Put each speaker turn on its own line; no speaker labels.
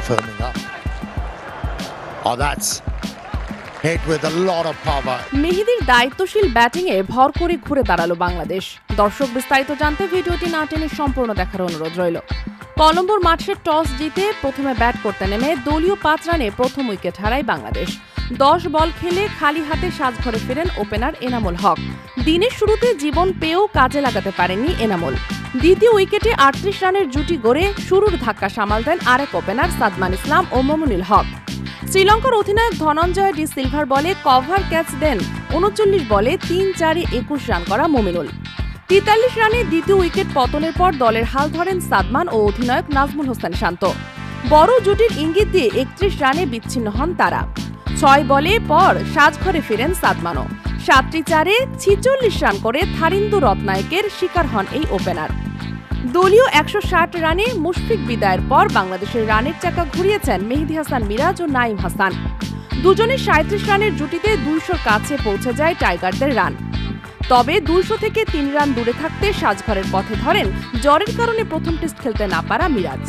firming up. Oh, that's hit with a lot of power.
মেহেদীর দায়িত্বশীল ব্যাটিংয়ে ভর করে ঘুরে দাঁড়ালো বাংলাদেশ। দর্শক বিস্তারিত জানতে ভিডিওটি না টেনে সম্পূর্ণ দেখার অনুরোধ রইল। কলম্বোর মাঠে টস জিতে প্রথমে ব্যাট করতে নেমে দলীয় 5 রানে প্রথম উইকেট হারায় বাংলাদেশ। 10 বল খেলে খালি হাতে সাজঘরে ফেরেন ওপেনার এনামুল হক। দিনের শুরুতে জীবন পেয়েও কাজে লাগাতে পারেননি এনামুল। দ্বিতীয় উইকেটে 38 রানের জুটি গড়ে শুরুর ধাক্কা সামাল দেন আরেক ওপেনার সাদমান ইসলাম ও মোমিনুল হক। শ্রীলঙ্কার অধিনায়ক ধনঞ্জয় ডি সিলভার বলে কভার ক্যাচ দেন 39 বলে 3-4-এ 21 রান করা মোমিনুল। 43 রানে দ্বিতীয় উইকেট পতনের পর দলের হাল ধরেন সাদমান ও অধিনায়ক নাজমুল হোসেন শান্ত। বড় জুটির ইঙ্গিত দিয়ে 31 রানে বিচ্ছিন্ন হন তারা। 6 বলে পর সাজঘরে ফেরেন সাদমানও। 7-4-এ 46 রান করে থারিন্দু রত্নায়কের শিকার হন এই ওপেনার। দলীয় 160 রানে মুশফিক বিদায়ের পর বাংলাদেশের রানের চাকা ঘুরিয়েছেন মেহেদী হাসান মিরাজ ও নাঈম হাসান। দুজনের 37 রানের জুটিতে 200 কাছে পৌঁছে যায় টাইগারদের রান। তবে 200 থেকে 3 রান দূরে থাকতে সাজঘরের পথে ধরেন জ্বরের কারণে প্রথম টেস্ট খেলতে না পারা মিরাজ।